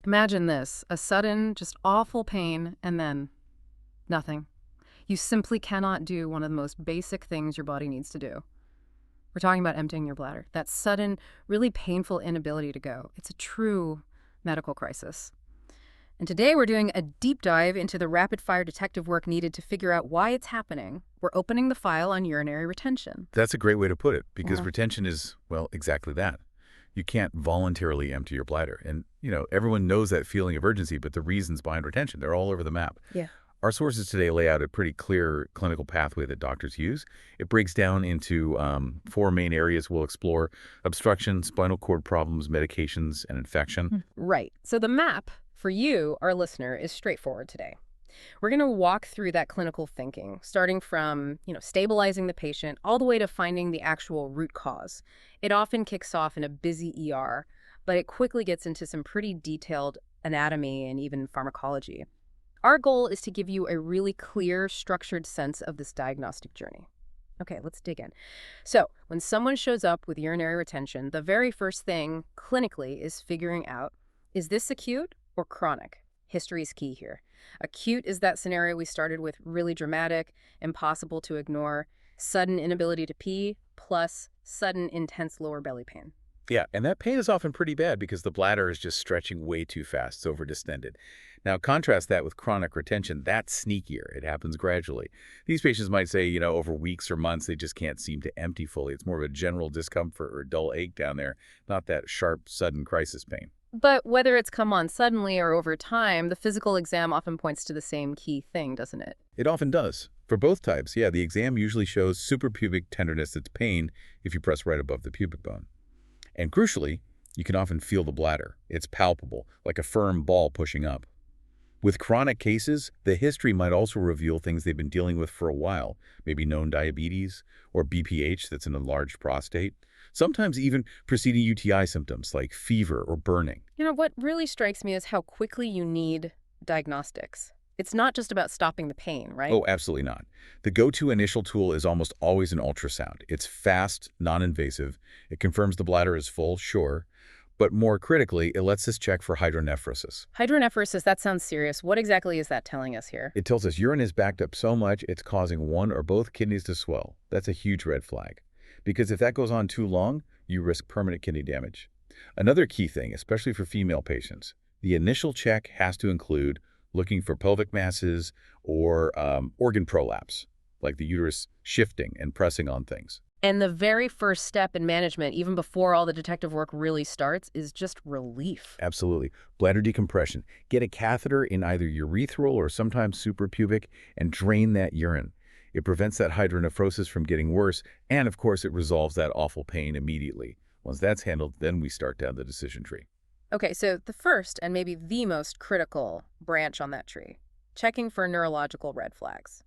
Imagine this, a sudden, just awful pain, and then nothing. You simply cannot do one of the most basic things your body needs to do. We're talking about emptying your bladder. That sudden, really painful inability to go. It's a true medical crisis. And today we're doing a deep dive into the rapid-fire detective work needed to figure out why it's happening. We're opening the file on urinary retention. That's a great way to put it, because Yeah. retention is, well, exactly that. You can't voluntarily empty your bladder. And, everyone knows that feeling of urgency, but the reasons behind retention, they're all over the map. Yeah. Our sources today lay out a pretty clear clinical pathway that doctors use. It breaks down into 4 main areas we'll explore: obstruction, spinal cord problems, medications, and infection. Right. So the map for you, our listener, is straightforward today. We're going to walk through that clinical thinking, starting from, stabilizing the patient all the way to finding the actual root cause. It often kicks off in a busy ER, but it quickly gets into some pretty detailed anatomy and even pharmacology. Our goal is to give you a really clear, structured sense of this diagnostic journey. Okay, let's dig in. So, when someone shows up with urinary retention, the very first thing clinically is figuring out, is this acute or chronic? History is key here. Acute is that scenario we started with, really dramatic, impossible to ignore, sudden inability to pee, plus sudden intense lower belly pain. Yeah, and that pain is often pretty bad because the bladder is just stretching way too fast. It's overdistended. Now, contrast that with chronic retention. That's sneakier. It happens gradually. These patients might say, over weeks or months, they just can't seem to empty fully. It's more of a general discomfort or dull ache down there, not that sharp, sudden crisis pain. But whether it's come on suddenly or over time, the physical exam often points to the same key thing, doesn't it? It often does. For both types, yeah, the exam usually shows suprapubic tenderness that's pain if you press right above the pubic bone. And crucially, you can often feel the bladder. It's palpable, like a firm ball pushing up. With chronic cases, the history might also reveal things they've been dealing with for a while, maybe known diabetes or BPH, that's an enlarged prostate, sometimes even preceding UTI symptoms like fever or burning. What really strikes me is how quickly you need diagnostics. It's not just about stopping the pain, right? Oh, absolutely not. The go-to initial tool is almost always an ultrasound. It's fast, non-invasive. It confirms the bladder is full, sure, but more critically, it lets us check for hydronephrosis. Hydronephrosis, that sounds serious. What exactly is that telling us here? It tells us urine is backed up so much it's causing one or both kidneys to swell. That's a huge red flag, because if that goes on too long, you risk permanent kidney damage. Another key thing, especially for female patients, the initial check has to include looking for pelvic masses or organ prolapse, like the uterus shifting and pressing on things. And the very first step in management, even before all the detective work really starts, is just relief. Absolutely. Bladder decompression. Get a catheter in either urethral or sometimes suprapubic and drain that urine. It prevents that hydronephrosis from getting worse, and of course it resolves that awful pain immediately. Once that's handled, then we start down the decision tree. Okay, so the first and maybe the most critical branch on that tree, checking for neurological red flags.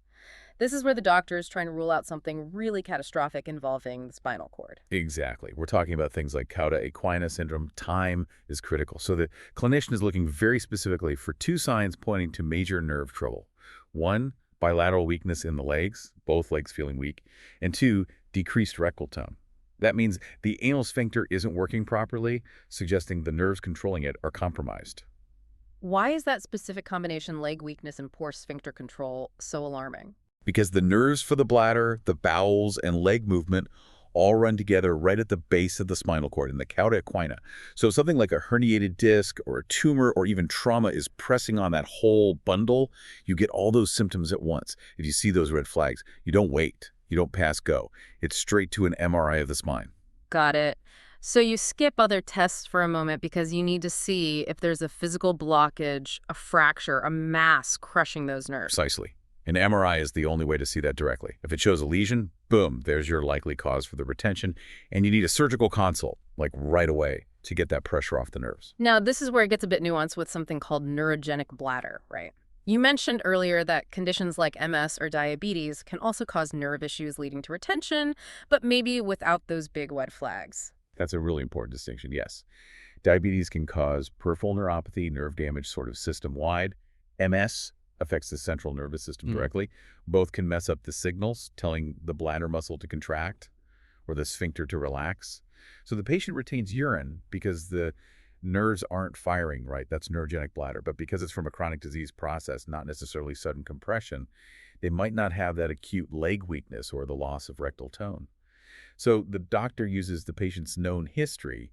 This is where the doctor is trying to rule out something really catastrophic involving the spinal cord. Exactly. We're talking about things like cauda equina syndrome. Time is critical. So the clinician is looking very specifically for 2 signs pointing to major nerve trouble. 1, bilateral weakness in the legs, both legs feeling weak, and 2, decreased rectal tone. That means the anal sphincter isn't working properly, suggesting the nerves controlling it are compromised. Why is that specific combination, leg weakness and poor sphincter control, so alarming? Because the nerves for the bladder, the bowels, and leg movement all run together right at the base of the spinal cord in the cauda equina. So something like a herniated disc or a tumor or even trauma is pressing on that whole bundle, you get all those symptoms at once. If you see those red flags, you don't wait. You don't pass go. It's straight to an MRI of the spine. Got it. So you skip other tests for a moment because you need to see if there's a physical blockage, a fracture, a mass crushing those nerves. Precisely. An MRI is the only way to see that directly. If it shows a lesion, boom, there's your likely cause for the retention, and you need a surgical consult, like right away, to get that pressure off the nerves. Now, this is where it gets a bit nuanced with something called neurogenic bladder, right? You mentioned earlier that conditions like MS or diabetes can also cause nerve issues leading to retention, but maybe without those big red flags. That's a really important distinction, yes. Diabetes can cause peripheral neuropathy, nerve damage sort of system-wide. MS affects the central nervous system directly. Both can mess up the signals, telling the bladder muscle to contract or the sphincter to relax. So the patient retains urine because the nerves aren't firing, right? That's neurogenic bladder. But because it's from a chronic disease process, not necessarily sudden compression, they might not have that acute leg weakness or the loss of rectal tone. So the doctor uses the patient's known history.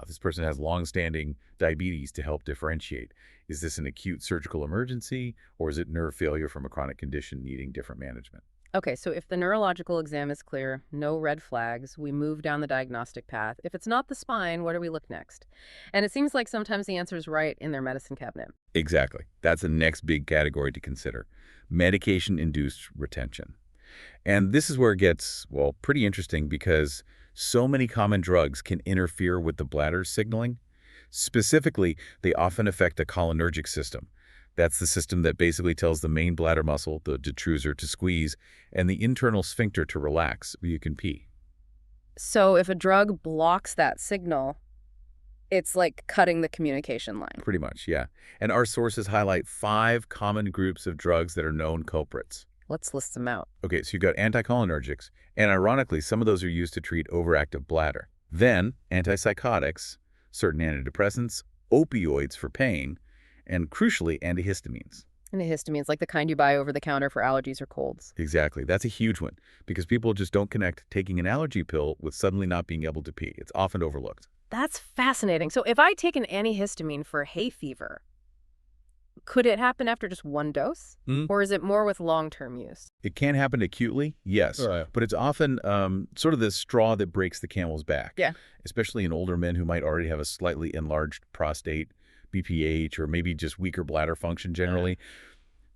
This person has long-standing diabetes to help differentiate. Is this an acute surgical emergency, or is it nerve failure from a chronic condition needing different management? Okay, so if the neurological exam is clear, no red flags, we move down the diagnostic path. If it's not the spine, where do we look next? And it seems like sometimes the answer is right in their medicine cabinet. Exactly. That's the next big category to consider. Medication-induced retention. And this is where it gets, well, pretty interesting because so many common drugs can interfere with the bladder signaling. Specifically, they often affect the cholinergic system. That's the system that basically tells the main bladder muscle, the detrusor, to squeeze, and the internal sphincter to relax where you can pee. So if a drug blocks that signal, it's like cutting the communication line. Pretty much, yeah. And our sources highlight 5 common groups of drugs that are known culprits. Let's list them out. Okay, so you've got anticholinergics, and ironically, some of those are used to treat overactive bladder. Then, antipsychotics, certain antidepressants, opioids for pain, and crucially, antihistamines. Antihistamines, like the kind you buy over the counter for allergies or colds. Exactly. That's a huge one because people just don't connect taking an allergy pill with suddenly not being able to pee. It's often overlooked. That's fascinating. So if I take an antihistamine for hay fever, could it happen after just one dose? Mhm. Or is it more with long-term use? It can happen acutely, yes, Right. but it's often sort of the straw that breaks the camel's back. Yeah. Especially in older men who might already have a slightly enlarged prostate, BPH, or maybe just weaker bladder function generally.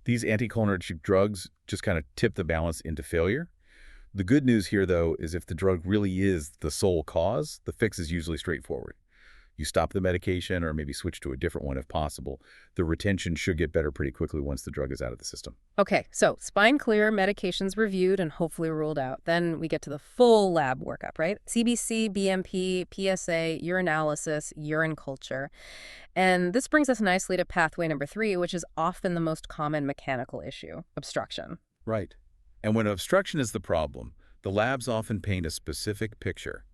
These anticholinergic drugs just kind of tip the balance into failure. The good news here, though, is if the drug really is the sole cause, the fix is usually straightforward. You stop the medication or maybe switch to a different one if possible. The retention should get better pretty quickly once the drug is out of the system. Okay, so spine clear, medications reviewed and hopefully ruled out. Then we get to the full lab workup, right? CBC, BMP, PSA, urinalysis, urine culture. And this brings us nicely to pathway number 3, which is often the most common mechanical issue, obstruction. Right. And when obstruction is the problem, the labs often paint a specific picture.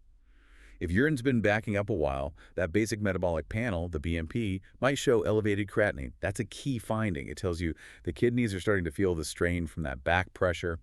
If urine's been backing up a while, that basic metabolic panel, the BMP, might show elevated creatinine. That's a key finding. It tells you the kidneys are starting to feel the strain from that back pressure.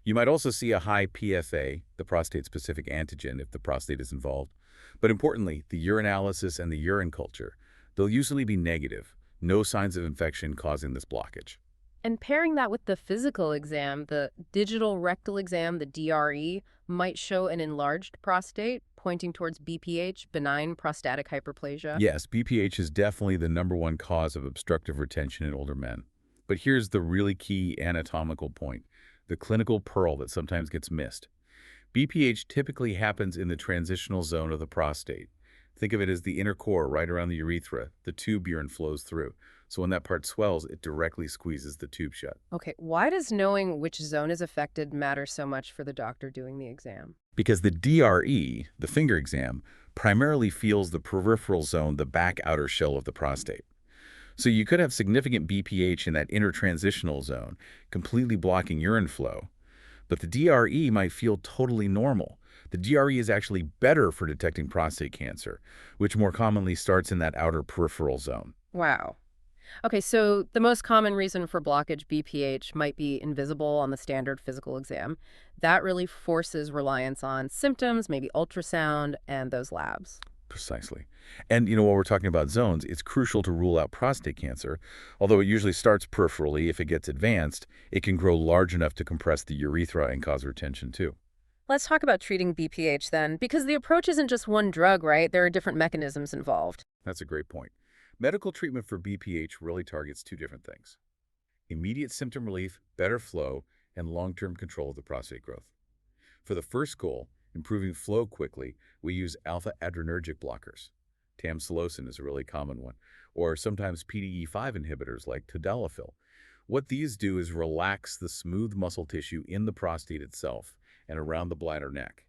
You might also see a high PSA, the prostate-specific antigen, if the prostate is involved. But importantly, the urinalysis and the urine culture, they'll usually be negative. No signs of infection causing this blockage. And pairing that with the physical exam, the digital rectal exam, the DRE, might show an enlarged prostate, pointing towards BPH, benign prostatic hyperplasia. Yes, BPH is definitely the #1 cause of obstructive retention in older men. But here's the really key anatomical point, the clinical pearl that sometimes gets missed. BPH typically happens in the transitional zone of the prostate. Think of it as the inner core right around the urethra, the tube urine flows through. So when that part swells, it directly squeezes the tube shut. Okay, why does knowing which zone is affected matter so much for the doctor doing the exam? Because the DRE, the finger exam, primarily feels the peripheral zone, the back outer shell of the prostate. So you could have significant BPH in that inner transitional zone, completely blocking urine flow. But the DRE might feel totally normal. The DRE is actually better for detecting prostate cancer, which more commonly starts in that outer peripheral zone. Wow. Okay, so the most common reason for blockage, BPH, might be invisible on the standard physical exam. That really forces reliance on symptoms, maybe ultrasound, and those labs. Precisely. And, while we're talking about zones, it's crucial to rule out prostate cancer. Although it usually starts peripherally, if it gets advanced, it can grow large enough to compress the urethra and cause retention too. Let's talk about treating BPH then, because the approach isn't just one drug, right? There are different mechanisms involved. That's a great point. Medical treatment for BPH really targets 2 different things: immediate symptom relief, better flow, and long-term control of the prostate growth. For the first goal, improving flow quickly, we use alpha-adrenergic blockers. Tamsulosin is a really common one, or sometimes PDE5 inhibitors like tadalafil. What these do is relax the smooth muscle tissue in the prostate itself and around the bladder neck.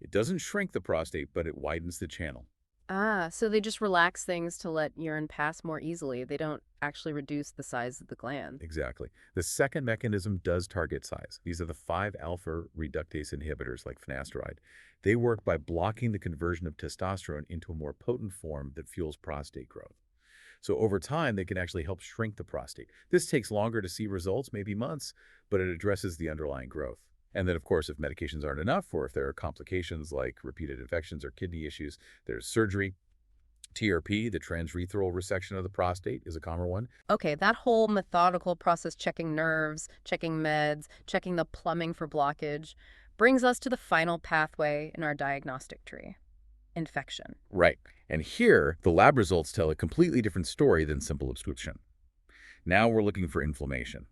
It doesn't shrink the prostate, but it widens the channel. Ah, so they just relax things to let urine pass more easily. They don't actually reduce the size of the gland. Exactly. The second mechanism does target size. These are the 5-alpha reductase inhibitors like finasteride. They work by blocking the conversion of testosterone into a more potent form that fuels prostate growth. So over time, they can actually help shrink the prostate. This takes longer to see results, maybe months, but it addresses the underlying growth. And then, of course, if medications aren't enough, or if there are complications like repeated infections or kidney issues, there's surgery. TRP, the transurethral resection of the prostate, is a common one. Okay, that whole methodical process, checking nerves, checking meds, checking the plumbing for blockage, brings us to the final pathway in our diagnostic tree: infection. Right. And here, the lab results tell a completely different story than simple obstruction. Now we're looking for inflammation.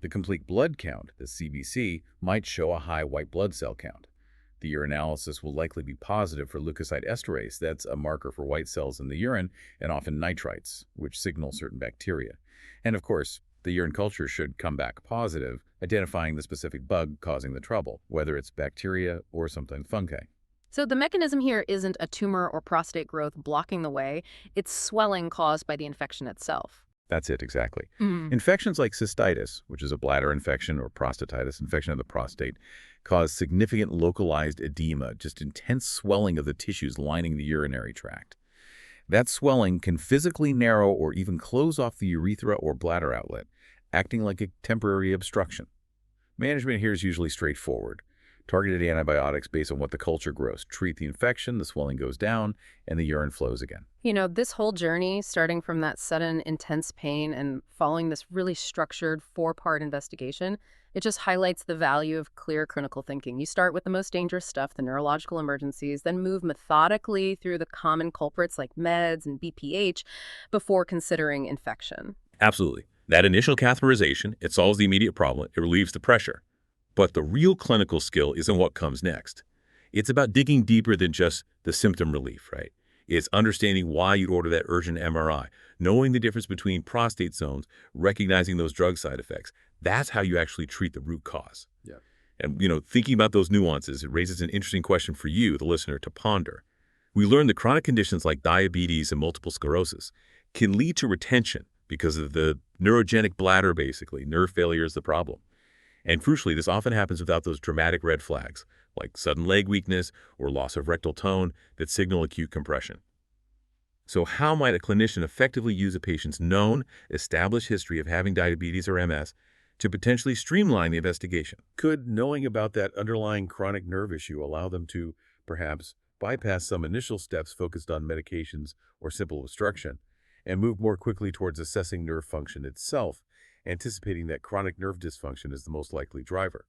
The complete blood count, the CBC, might show a high white blood cell count. The urinalysis will likely be positive for leukocyte esterase. That's a marker for white cells in the urine, and often nitrites, which signal certain bacteria. And of course, the urine culture should come back positive, identifying the specific bug causing the trouble, whether it's bacteria or sometimes fungi. So the mechanism here isn't a tumor or prostate growth blocking the way, it's swelling caused by the infection itself. That's it, exactly. Mm. Infections like cystitis, which is a bladder infection, or prostatitis, infection of the prostate, cause significant localized edema, just intense swelling of the tissues lining the urinary tract. That swelling can physically narrow or even close off the urethra or bladder outlet, acting like a temporary obstruction. Management here is usually straightforward. Targeted antibiotics based on what the culture grows. Treat the infection, the swelling goes down, and the urine flows again. This whole journey, starting from that sudden intense pain and following this really structured four-part investigation, it just highlights the value of clear clinical thinking. You start with the most dangerous stuff, the neurological emergencies, then move methodically through the common culprits like meds and BPH before considering infection. Absolutely. That initial catheterization, it solves the immediate problem, it relieves the pressure. But the real clinical skill isn't what comes next. It's about digging deeper than just the symptom relief, right? It's understanding why you'd order that urgent MRI, knowing the difference between prostate zones, recognizing those drug side effects. That's how you actually treat the root cause. Yeah. And, thinking about those nuances, it raises an interesting question for you, the listener, to ponder. We learned that chronic conditions like diabetes and multiple sclerosis can lead to retention because of the neurogenic bladder, basically. Nerve failure is the problem. And crucially, this often happens without those dramatic red flags, like sudden leg weakness or loss of rectal tone that signal acute compression. So how might a clinician effectively use a patient's known, established history of having diabetes or MS to potentially streamline the investigation? Could knowing about that underlying chronic nerve issue allow them to, perhaps, bypass some initial steps focused on medications or simple obstruction and move more quickly towards assessing nerve function itself, anticipating that chronic nerve dysfunction is the most likely driver?